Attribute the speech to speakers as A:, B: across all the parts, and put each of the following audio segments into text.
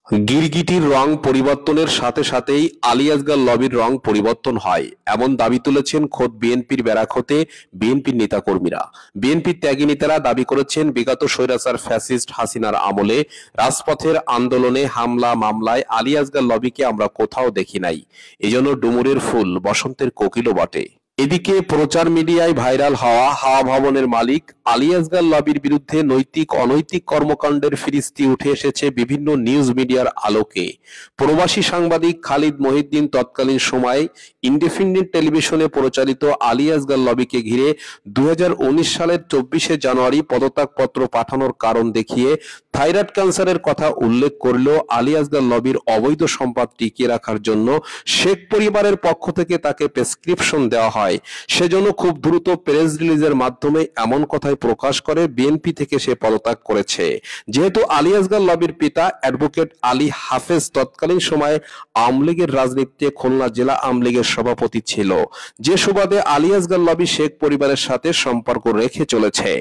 A: গিরগিটির রং পরিবর্তনের সাথে সাথেই আলী আসগার লবির রং পরিবর্তন হয়, এমন দাবি তুলেছেন খোদ বিএনপির ব্যারাক-হতে বিএনপির নেতাকর্মীরা। বিএনপির ত্যাগী নেতারা দাবি করেছেন, বিগত স্বৈরাচার ফ্যাসিস্ট হাসিনার আমলে রাজপথের আন্দোলনে হামলা মামলায় আলী আসগার লবিকে আমরা কোথাও দেখি নাই। এজন্য ডুমুরের ফুল বসন্তের কোকিলও বটে। এদিকে প্রচার মিডিয়ায় ভাইরাল হওয়া হাওয়া ভবনের মালিক আলী আসগার লবির বিরুদ্ধে নৈতিক অনৈতিক কর্মকাণ্ডের ফিরিস্তি উঠে এসেছে বিভিন্ন নিউজ মিডিয়ার আলোকে। প্রবাসী সাংবাদিক খালিদ মহিউদ্দিন তৎকালীন সময়ে ইন্ডিপেন্ডেন্ট টেলিভিশনে প্রচারিত আলী আসগার লবিকে ঘিরে 2019 সালের 24শে জানুয়ারি পদত্যাগপত্র পাঠানোর কারণ দেখিয়ে থাইরয়েড ক্যান্সারের কথা উল্লেখ করলেও আলী আসগার লবির অবৈধ সম্পদ টিকিয়ে রাখার জন্য শেখ পরিবারের পক্ষ থেকে তাকে প্রেসক্রিপশন দেওয়া হয়। সেজন্য খুব দ্রুত প্রেস রিলিজের মাধ্যমে এমন কথাই প্রকাশ করে বিএনপি থেকে সে পদত্যাগ করেছে। যেহেতু আলী আসগার লবির পিতা অ্যাডভোকেট আলী হাফেজ তৎকালীন সময়ে আওয়ামী লীগের রাজনীতিতে খুলনা জেলা আওয়ামী লীগের সভাপতি ছিল, যে সুবাদে আলী আসগার লবি শেখ পরিবারের সাথে সম্পর্ক রেখে চলেছে।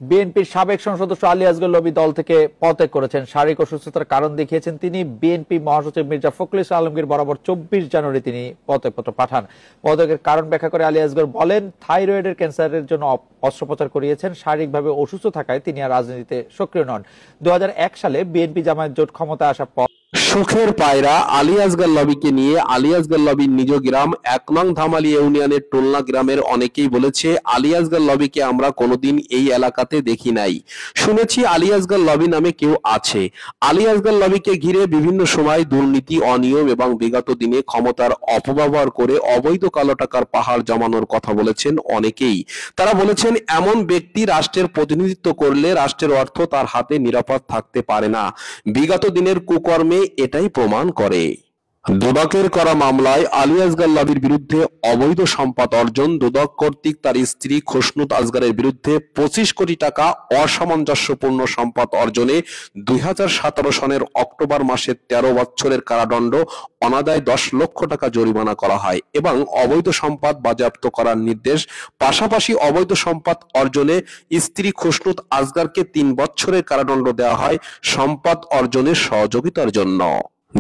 B: বিএনপির সাবেক সংসদ সদস্য আলী আসগার লবি দল থেকে পদত্যাগ করেছেন। শারীরিক অসুস্থতার কারণ দেখিয়েছেন তিনি। বিএনপি মহাসচিব মির্জা ফখরুল ইসলাম আলমগীর বরাবর 24 জানুয়ারি তিনি পদত্যাগপত্র পাঠান। পদত্যাগের কারণ ব্যাখ্যা করে আলী আসগার বলেন, থাইরয়েডের ক্যান্সারের জন্য অস্ত্রোপচার করিয়েছেন। শারীরিকভাবে অসুস্থ থাকায় তিনি আর রাজনীতিতে সক্রিয় নন। 2001 সালে বিএনপি জামায়াত জোট ক্ষমতায় আসার পর
A: সুখের পায়রা আলী আসগার লবিকে নিয়ে আলী আসগার লবির নিজ গ্রাম 1 নং ধামালি ইউনিয়নের টোলনা গ্রামের অনেকেই বলেছে, আলী আসগার লবিকে আমরা কোনোদিন এই এলাকাতে দেখি নাই। শুনেছি আলী আসগার লবি নামে কেউ আছে। আলী আসগার লবিকে ঘিরে বিভিন্ন সময় দুর্নীতি, অনিয়ম এবং বিগত দিনে ক্ষমতার অপব্যবহার করে অবৈধ কালো টাকার পাহাড় জমানোর কথা বলেছেন অনেকেই। তারা বলেছেন, এমন ব্যক্তি রাষ্ট্রের প্রতিনিধিত্ব করলে রাষ্ট্রের অর্থ তার হাতে নিরাপদ থাকতে পারে না। বিগত দিনের কুকর্মে এটাই প্রমাণ করে। দুদকের করা মামলায় আলী আসগার লবির বিরুদ্ধে অবৈধ সম্পদ অর্জন, দুদক কর্তৃক তার স্ত্রী খসনুত আসগারের বিরুদ্ধে 25 কোটি টাকা অসামঞ্জস্যপূর্ণ সম্পদ অর্জনে 2017 সনের অক্টোবর মাসে 13 বছরের কারাদণ্ড, অনাদায় 10 লক্ষ টাকা জরিমানা করা হয় এবং অবৈধ সম্পদ বাজেয়াপ্ত করার নির্দেশ। পাশাপাশি অবৈধ সম্পদ অর্জনে স্ত্রী খসনুত আসগারকে 3 বছরের কারাদণ্ড দেওয়া হয় সম্পদ অর্জনের সহযোগিতার জন্য।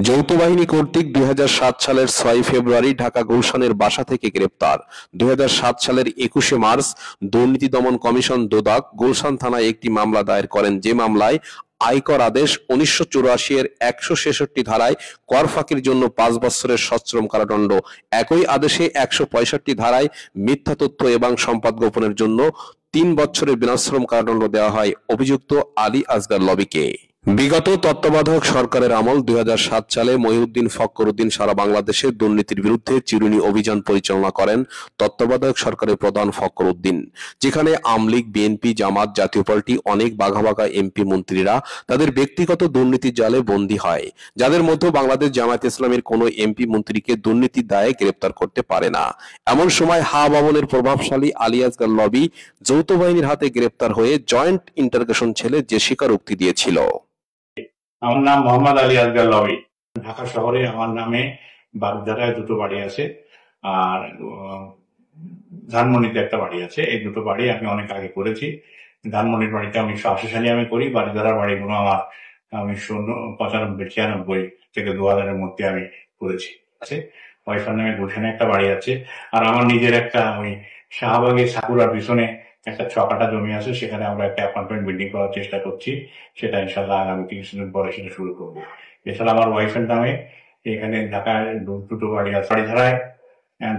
A: যৌথ বাহিনী কর্তৃক 2007 সালের 6 ফেব্রুয়ারি ঢাকা গুলশানের বাসা থেকে গ্রেপ্তার। 2007 সালের 21শে মার্চ দুর্নীতি দমন কমিশন দুদক গুলশান থানায় একটি মামলা দায়ের করেন, যে মামলায় আয়কর আদেশ 1984 এর 166 ধারায় কর ফাঁকির জন্য 5 বছরের সশ্রম কারাদণ্ড, একই আদেশে 165 ধারায় মিথ্যা তথ্য এবং সম্পদ গোপনের জন্য 3 বছরের বিনাশ্রম কারাদণ্ড দেওয়া হয় অভিযুক্ত আলী আসগার লবিকে। বিগত তত্ত্বাবধায়ক সরকারের আমল 2007 সালে মহিউদ্দিন ফখরুদ্দিন সারা বাংলাদেশে দুর্নীতির বিরুদ্ধে চিরুনি অভিযান পরিচালনা করেন তত্ত্বাবধায়ক সরকারের প্রধান ফখরুদ্দিন, যেখানে আওয়ামী লীগ, বিএনপি, জামাত, জাতীয় পার্টি অনেক বাঘা বাঘা এমপি মন্ত্রীরা তাদের ব্যক্তিগত দুর্নীতির জালে বন্দী হয়, যাদের মধ্যে বাংলাদেশ জামায়াত ইসলামের কোনো এমপি মন্ত্রীকে দুর্নীতির দায়ে গ্রেপ্তার করতে পারে না। এমন সময় হাওয়া ভবনের প্রভাবশালী আলী আসগার লবি যৌথ বাহিনীর হাতে গ্রেপ্তার হয়ে জয়েন্ট ইন্টারোগেশন ছেলে যে স্বীকারোক্তি দিয়েছিল।
C: আমার নাম মোহাম্মদ আলী আসগার লবি। ঢাকা শহরে আমার নামে বাগদারায় 2টো বাড়ি আছে, আর ধানমন্ডিতে একটা বাড়ি আছে। এই 2টো বাড়ি আমি অনেক আগে করেছি। ধানমন্ডির বাড়িটা 1980 সালে আমি করি। বাগদারার বাড়িগুলো আমার 1995-96 থেকে 2000-এর মধ্যে আমি করেছি। ওয়াইফার নামে গুলশানে একটা বাড়ি আছে, আর আমার নিজের একটা ওই শাহবাগের সাকুরার পিছনে একটা 6 কাঠা জমি আছে, সেখানে আমরা একটা অ্যাপার্টমেন্ট বিল্ডিং করার চেষ্টা করছি। সেটা ইনশাল্লাহ আগামী কিছুদিন পরে সেটা শুরু করবো। এছাড়া আমার ওয়াইফের নামে এখানে ঢাকায় 2টো বাড়ি আছে, বাড়িধারায়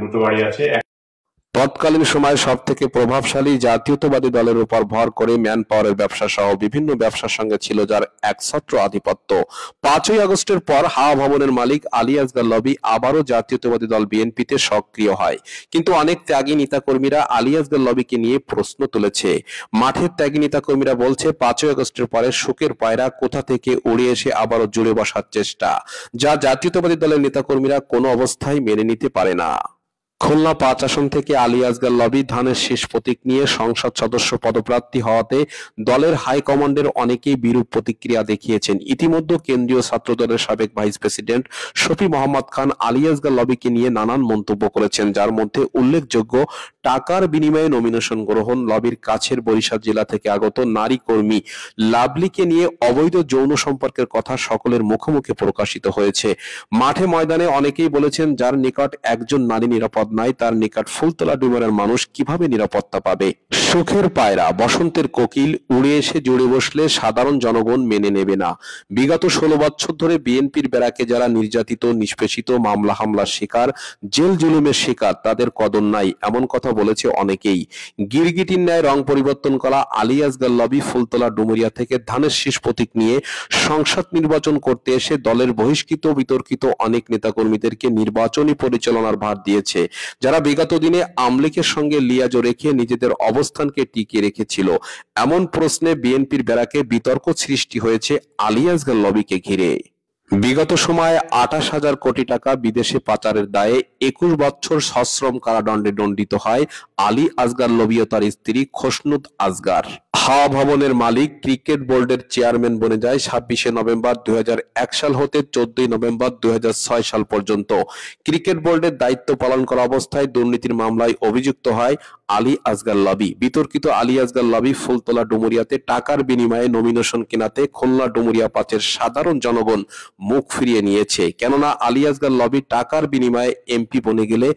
C: 2টো বাড়ি আছে।
A: তৎকালীন সময়ে সব থেকে প্রভাবশালী জাতীয়তাবাদী দলের উপর ভর করে ম্যান পাওয়ারের ব্যবসা সহ বিভিন্ন ব্যবসার সঙ্গে ছিল যার একছত্র আধিপত্য। 5ই আগস্টের পর হাওয়া ভবনের মালিক আলী আসগার লবি আবারও জাতীয়তাবাদী দল বিএনপিতে সক্রিয় হয়, কিন্তু অনেক ত্যাগী নেতাকর্মীরা আলী আসগার লবিকে নিয়ে প্রশ্ন তুলেছে। মাঠের ত্যাগী নেতাকর্মীরা বলছে, 5ই আগস্টের পরে সুখের পায়রা কোথা থেকে উড়ে এসে আবারও জুড়ে বসার চেষ্টা, যা জাতীয়তাবাদী দলের নেতাকর্মীরা কোনো অবস্থায় মেনে নিতে পারে না। খুলনা 5 আসন থেকে আলী আসগার লবি ধানের শেষ প্রতীক নিয়ে সংসদ সদস্য পদপ্রার্থী হওয়াতে দলের হাইকমান্ডের অনেকেই বিরূপ প্রতিক্রিয়া দেখিয়েছেন। ইতিমধ্যে কেন্দ্রীয় ছাত্রদলের সাবেক ভাইস প্রেসিডেন্ট শফি মোহাম্মদ খান আলী আসগার লবিকে নিয়ে নানান মন্তব্য করেছেন, যার মধ্যে উল্লেখযোগ্য টাকার বিনিময়ে নমিনেশন গ্রহণ, লবির কাছের বরিশাল জেলা থেকে আগত নারী কর্মী লাভলিকে নিয়ে অবৈধ যৌন সম্পর্কের কথা সকলের মুখে মুখে প্রকাশিত হয়েছে। মাঠে ময়দানে অনেকেই বলেছেন, যার নিকট একজন নারী নিরাপদ নাই, তার নিকট ফুলতলা ডুমারের মানুষ কিভাবে নিরাপত্তা পাবে? সুখের পায়রা, বসন্তের কোকিল উড়ে এসে জুড়ে বসলে সাধারণ জনগণ মেনে নেবে না। বিগত 16 বছর ধরে বিএনপির ব্যারাকে যারা নির্যাতিত, নিষ্পেষিত, মামলা হামলার শিকার, জেল জুলুমের শিকার, তাদের কদর নাই, এমন কথা বলেছে অনেকেই। গিরগিটির ন্যায় রং পরিবর্তন করা আলী আসগার লবি ফুলতলা ডুমুরিয়া থেকে ধানের শীষ প্রতীক নিয়ে সংসদ নির্বাচন করতে এসে দলের বহিষ্কৃত বিতর্কিত অনেক নেতাকর্মীদেরকে নির্বাচনী পরিচালনার ভার দিয়েছে, যারা বিগত দিনে আওয়ামী লীগের সঙ্গে লিয়াজো রেখে নিজেদের অবস্থানকে টিকিয়ে রেখেছিল। এমন প্রশ্নে বিএনপির ব্যারাকে বিতর্ক সৃষ্টি হয়েছে আলী আসগার লবিকে ঘিরে। বিগত সময়ে 28,000 কোটি টাকা বিদেশে পাচারের দায়ে 21 বছর সশ্রম কারাদণ্ডে দণ্ডিত হয় আলী আসগার লবি ও তার স্ত্রী খোসনুদ আসগার। হাওয়া ভবনের মালিক ক্রিকেট বোর্ডের চেয়ারম্যান বনে যায় 26শে নভেম্বর 2001 সাল হতে 14ই নভেম্বর 2006 সাল পর্যন্ত। ক্রিকেট বোর্ডের দায়িত্ব পালন করা অবস্থায় দুর্নীতির মামলায় অভিযুক্ত হয় আলী আসগার লবি। বিতর্কিত আলী আসগার লবি ফুলতলা ডুমুরিয়াতে টাকার বিনিময়ে নমিনেশন কেনাতে খুলনা ডুমুরিয়া 5-এর সাধারণ জনগণ মুখ ফিরিয়ে নিয়েছে। কেননা আলী আসগার লবি টাকার বিনিময়ে এমপি বনে গেলে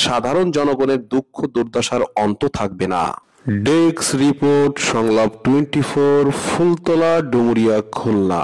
A: সাধারণ জনগণের দুঃখ দুর্দশার অন্ত থাকবে না। ডেস্ক রিপোর্ট, সংলাপ 24, ফুলতলা ডুমুরিয়া, খুলনা।